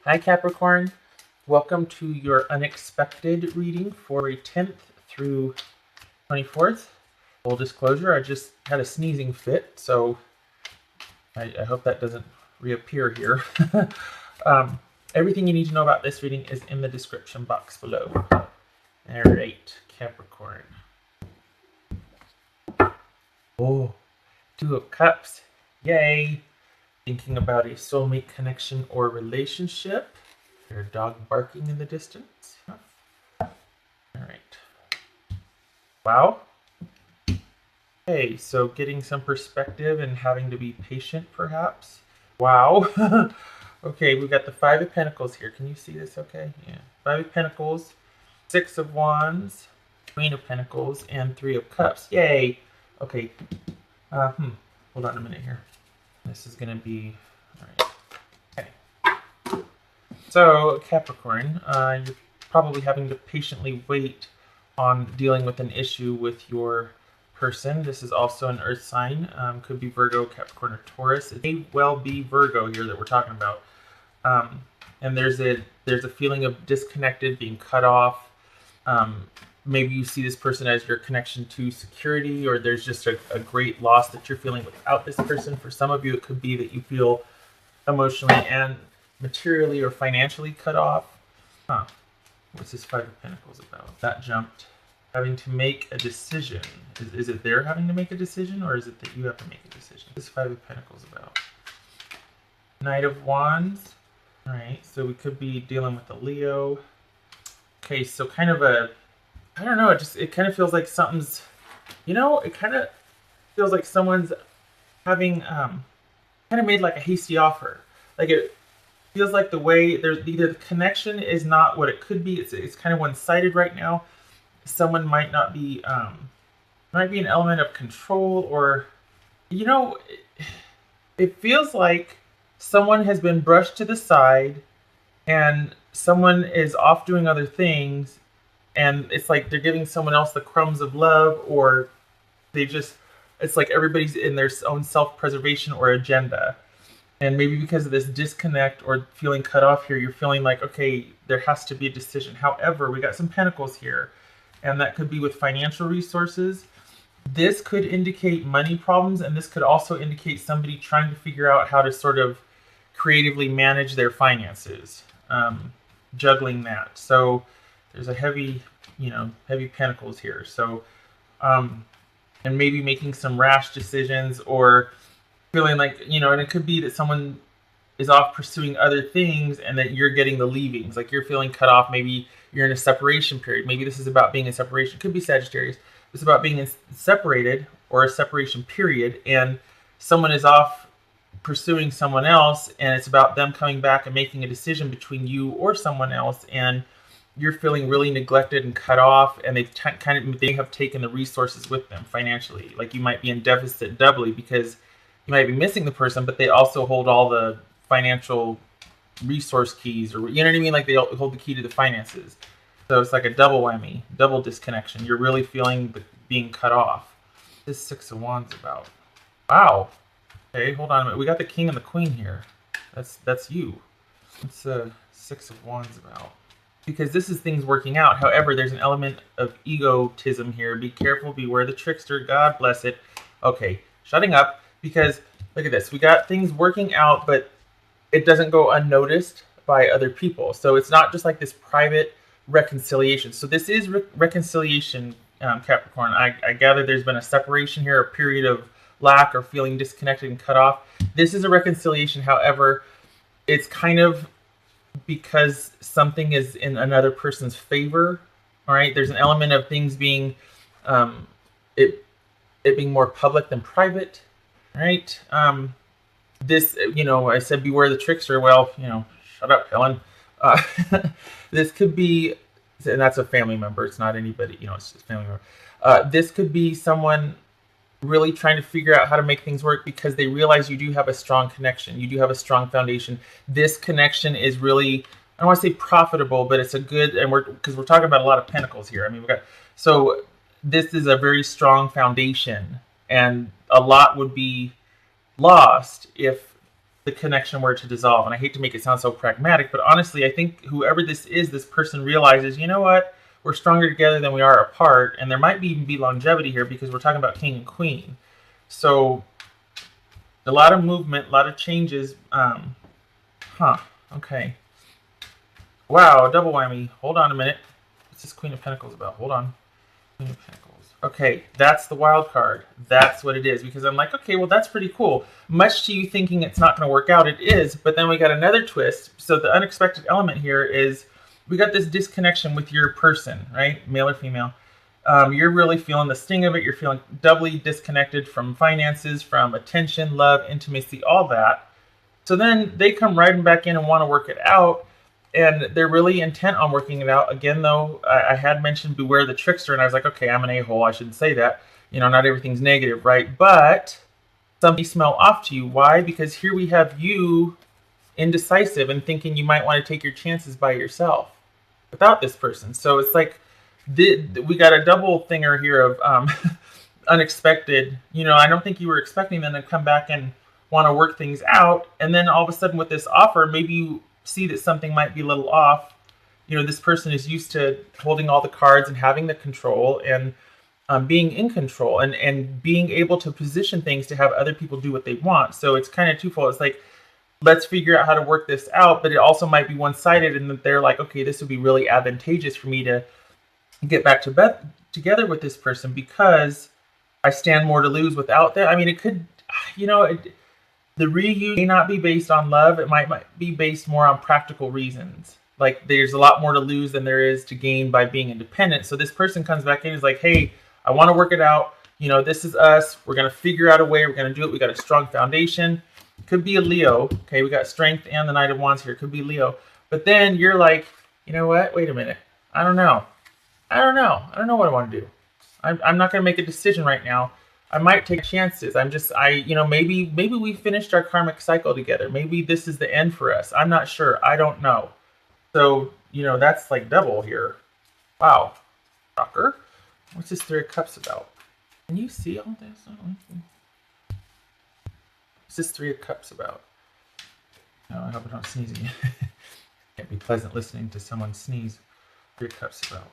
Hi Capricorn, welcome to your unexpected reading for February 10th through 24th. Full disclosure, I just had a sneezing fit, so I hope that doesn't reappear here. Everything you need to know about this reading is in the description box below. Alright, Capricorn. Oh, Two of Cups, yay! Thinking about a soulmate connection or relationship. Is there a dog barking in the distance? Alright. Wow. Okay, so getting some perspective and having to be patient, perhaps. Wow. Okay, we've got the Five of Pentacles here. Can you see this okay? Yeah. Five of Pentacles, Six of Wands, Queen of Pentacles, and Three of Cups. Yay! Okay. Hold on a minute here. This is going to be... Alright. Okay. So, Capricorn, you're probably having to patiently wait on dealing with an issue with your person. This is also an earth sign. Could be Virgo, Capricorn, or Taurus. It may well be Virgo here that we're talking about. And there's a feeling of disconnected, being cut off. Maybe you see this person as your connection to security, or there's just a great loss that you're feeling without this person. For some of you, it could be that you feel emotionally and materially or financially cut off. What's this Five of Pentacles about? That jumped. Having to make a decision. Is it they're having to make a decision, or is it that you have to make a decision? What's this Five of Pentacles about? Knight of Wands. Alright, so we could be dealing with a Leo. Okay, so kind of I don't know, it kind of feels like something's, it kind of feels like someone's having, kind of made like a hasty offer. Like it feels like the way, there's either the connection is not what it could be, it's kind of one-sided right now. Someone might not be, might be an element of control, or, it feels like someone has been brushed to the side and someone is off doing other things, and it's like they're giving someone else the crumbs of love, or it's like everybody's in their own self-preservation or agenda. And maybe because of this disconnect or feeling cut off here, you're feeling like, okay, there has to be a decision. However, we got some pentacles here, and that could be with financial resources. This could indicate money problems, and this could also indicate somebody trying to figure out how to sort of creatively manage their finances, juggling that. So there's a heavy pentacles here. So, and maybe making some rash decisions, or feeling like, and it could be that someone is off pursuing other things and that you're getting the leavings, like you're feeling cut off. Maybe you're in a separation period. Maybe this is about being in separation. It could be Sagittarius. It's about being separated, or a separation period, and someone is off pursuing someone else, and it's about them coming back and making a decision between you or someone else, and you're feeling really neglected and cut off, and they have taken the resources with them financially. Like you might be in deficit doubly because you might be missing the person, but they also hold all the financial resource keys, or you know what I mean? Like they hold the key to the finances. So it's like a double whammy, double disconnection. You're really feeling being cut off. This Six of Wands about. Wow. Okay, hold on a minute. We got the King and the Queen here. That's you. What's Six of Wands about? Because this is things working out. However, there's an element of egotism here. Be careful, beware the trickster. God bless it. Okay, shutting up, because look at this. We got things working out, but it doesn't go unnoticed by other people. So it's not just like this private reconciliation. So this is reconciliation, Capricorn. I gather there's been a separation here, a period of lack or feeling disconnected and cut off. This is a reconciliation. However, it's kind of because something is in another person's favor. All right, there's an element of things being it being more public than private. All right, this, I said beware the trickster. Well, shut up, Helen. This could be, and that's a family member. It's not anybody. It's just a family member. This could be someone really trying to figure out how to make things work because they realize you do have a strong connection. You do have a strong foundation. This connection is really, I don't want to say profitable, but it's a good, and because we're talking about a lot of pentacles here. I mean, so this is a very strong foundation, and a lot would be lost if the connection were to dissolve. And I hate to make it sound so pragmatic, but honestly, I think whoever this is, this person realizes, you know what? We're stronger together than we are apart. And there might even be longevity here because we're talking about king and queen. So a lot of movement, a lot of changes. Okay. Wow, double whammy. Hold on a minute. What's this Queen of Pentacles about? Hold on. Queen of Pentacles. Okay, that's the wild card. That's what it is. Because I'm like, okay, well, that's pretty cool. Much to you thinking it's not going to work out, it is. But then we got another twist. So the unexpected element here is we got this disconnection with your person, right? Male or female. You're really feeling the sting of it. You're feeling doubly disconnected from finances, from attention, love, intimacy, all that. So then they come riding back in and want to work it out. And they're really intent on working it out. Again, though, I had mentioned beware the trickster, and I was like, okay, I'm an a-hole. I shouldn't say that. You know, not everything's negative, right? But some smell off to you. Why? Because here we have you indecisive and thinking you might want to take your chances by yourself without this person. So it's like we got a double thinger here of unexpected. You know, I don't think you were expecting them to come back and want to work things out. And then all of a sudden with this offer, maybe you see that something might be a little off. You know, this person is used to holding all the cards and having the control and being in control and being able to position things to have other people do what they want. So it's kind of twofold. It's like, let's figure out how to work this out, but it also might be one-sided in that they're like, okay, this would be really advantageous for me to get back to bed together with this person because I stand more to lose without that. I mean, it could, you know, the reunion may not be based on love. It might be based more on practical reasons. Like there's a lot more to lose than there is to gain by being independent. So this person comes back in and is like, hey, I want to work it out. You know, this is us. We're going to figure out a way. We're going to do it. We got a strong foundation. Could be a Leo. Okay, we got strength and the Knight of Wands here. Could be Leo. But then you're like, you know what? Wait a minute. I don't know. I don't know what I want to do. I'm not going to make a decision right now. I might take chances. You know, maybe we finished our karmic cycle together. Maybe this is the end for us. I'm not sure. I don't know. So, you know, that's like double here. Wow. Shocker. What's this Three of Cups about? Can you see all this? What's this Three of Cups about? No, I hope I don't sneeze again. Can't be pleasant listening to someone sneeze. Three of Cups about.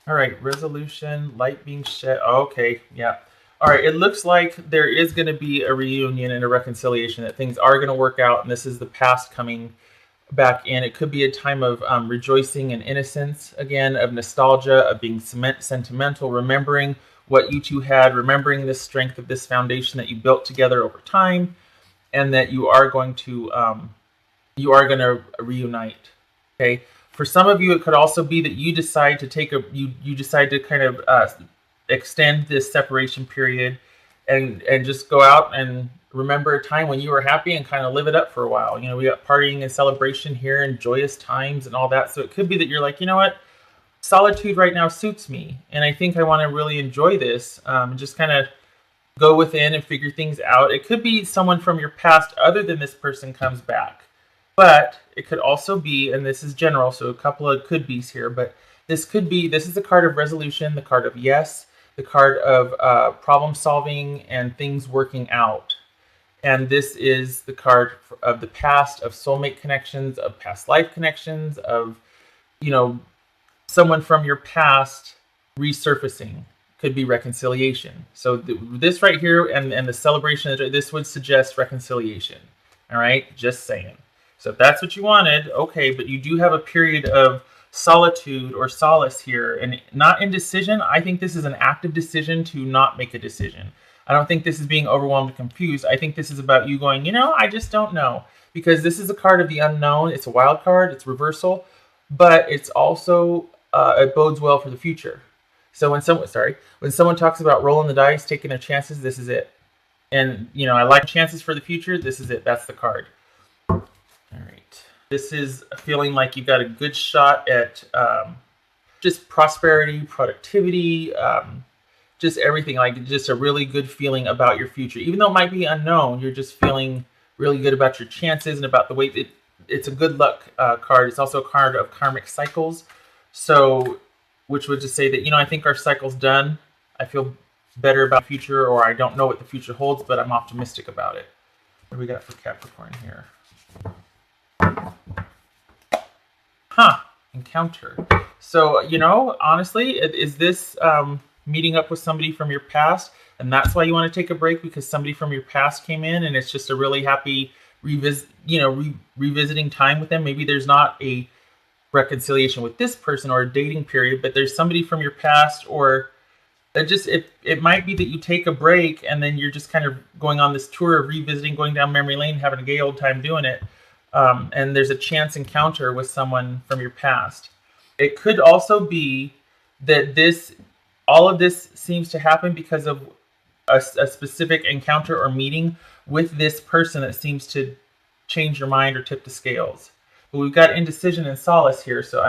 All right, resolution, light being shed. Okay, yeah. All right, it looks like there is going to be a reunion and a reconciliation, that things are going to work out, and this is the past coming back in. It could be a time of rejoicing and innocence, again, of nostalgia, of being sentimental, remembering what you two had, remembering the strength of this foundation that you built together over time, and that you are going to reunite. Okay. For some of you, it could also be that you decide to you decide to kind of extend this separation period and just go out and remember a time when you were happy and kind of live it up for a while. You know, we got partying and celebration here and joyous times and all that. So it could be that you're like, you know what, solitude right now suits me, and I think I want to really enjoy this and just kind of go within and figure things out. It could be someone from your past other than this person comes back. But it could also be, and this is general, so a couple of could be's here, but this is the card of resolution, the card of yes, the card of problem solving and things working out. And this is the card of the past, of soulmate connections, of past life connections, of, you know, someone from your past resurfacing. Could be reconciliation. So this right here and the celebration, this would suggest reconciliation. All right, just saying. So if that's what you wanted, okay, but you do have a period of solitude or solace here, and not indecision. I think this is an active decision to not make a decision. I don't think this is being overwhelmed and confused. I think this is about you going, you know, I just don't know. Because this is a card of the unknown. It's a wild card. It's reversal. But it's also, it bodes well for the future. So when someone talks about rolling the dice, taking their chances, this is it. And, you know, I like chances for the future. This is it. That's the card. All right. This is feeling like you've got a good shot at just prosperity, productivity, just everything. Like just a really good feeling about your future. Even though it might be unknown, you're just feeling really good about your chances and about the way it's a good luck card. It's also a card of karmic cycles. So, which would just say that, you know, I think our cycle's done. I feel better about the future, or I don't know what the future holds, but I'm optimistic about it. What do we got for Capricorn here? Huh. Encounter. So, you know, honestly, is this meeting up with somebody from your past, and that's why you want to take a break, because somebody from your past came in and it's just a really happy revisiting time with them? Maybe there's not a reconciliation with this person or a dating period, but there's somebody from your past, or it might be that you take a break and then you're just kind of going on this tour of revisiting, going down memory lane, having a gay old time doing it. And there's a chance encounter with someone from your past. It could also be that all of this seems to happen because of a specific encounter or meeting with this person that seems to change your mind or tip the scales. But we've got indecision and solace here, so I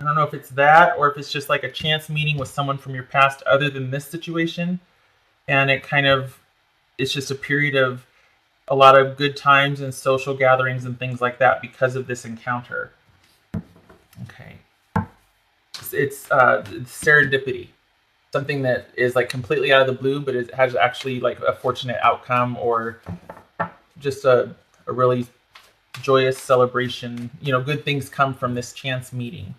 don't know if it's that or if it's just like a chance meeting with someone from your past other than this situation. And it's just a period of a lot of good times and social gatherings and things like that because of this encounter. Okay. It's serendipity. Something that is like completely out of the blue, but it has actually like a fortunate outcome, or just a really joyous celebration. You know, good things come from this chance meeting.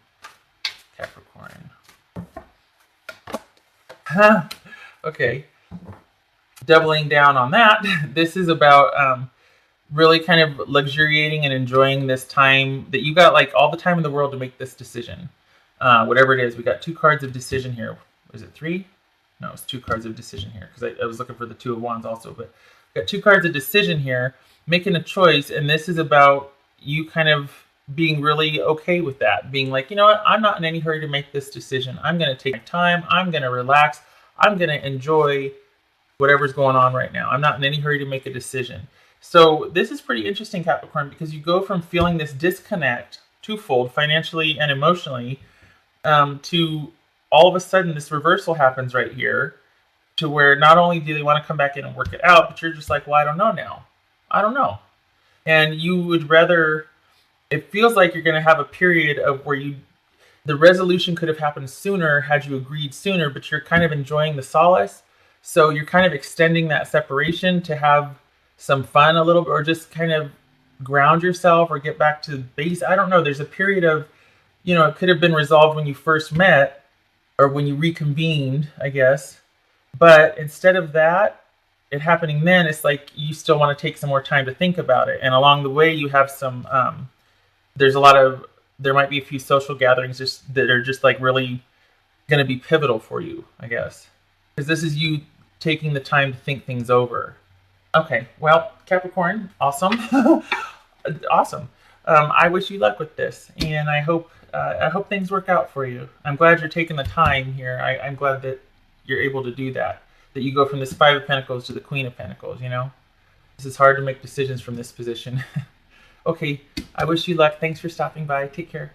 Capricorn. Okay. Doubling down on that, this is about really kind of luxuriating and enjoying this time that you got like all the time in the world to make this decision. Whatever it is, we got 2 cards of decision here. Was it 3? No, it's 2 cards of decision here, because I was looking for the 2 of Wands also, but we got 2 cards of decision here, making a choice, and this is about you kind of being really okay with that, being like, you know what, I'm not in any hurry to make this decision. I'm going to take my time. I'm going to relax. I'm going to enjoy whatever's going on right now. I'm not in any hurry to make a decision. So this is pretty interesting, Capricorn, because you go from feeling this disconnect, twofold, financially and emotionally, to all of a sudden this reversal happens right here, to where not only do they want to come back in and work it out, but you're just like, well, I don't know now. I don't know. And you would rather, it feels like you're going to have a period of where the resolution could have happened sooner had you agreed sooner, but you're kind of enjoying the solace. So you're kind of extending that separation to have some fun a little bit, or just kind of ground yourself or get back to base. I don't know. There's a period of, you know, it could have been resolved when you first met or when you reconvened, I guess. But instead of that, it happening then, it's like you still want to take some more time to think about it. And along the way, you have some, there might be a few social gatherings that are just like really going to be pivotal for you, I guess. Because this is you taking the time to think things over. Okay, well, Capricorn, awesome. Awesome. I wish you luck with this, and I hope things work out for you. I'm glad you're taking the time here. I'm glad that you're able to do that. That you go from this 5 of Pentacles to the Queen of Pentacles, you know? This is hard to make decisions from this position. Okay, I wish you luck. Thanks for stopping by. Take care.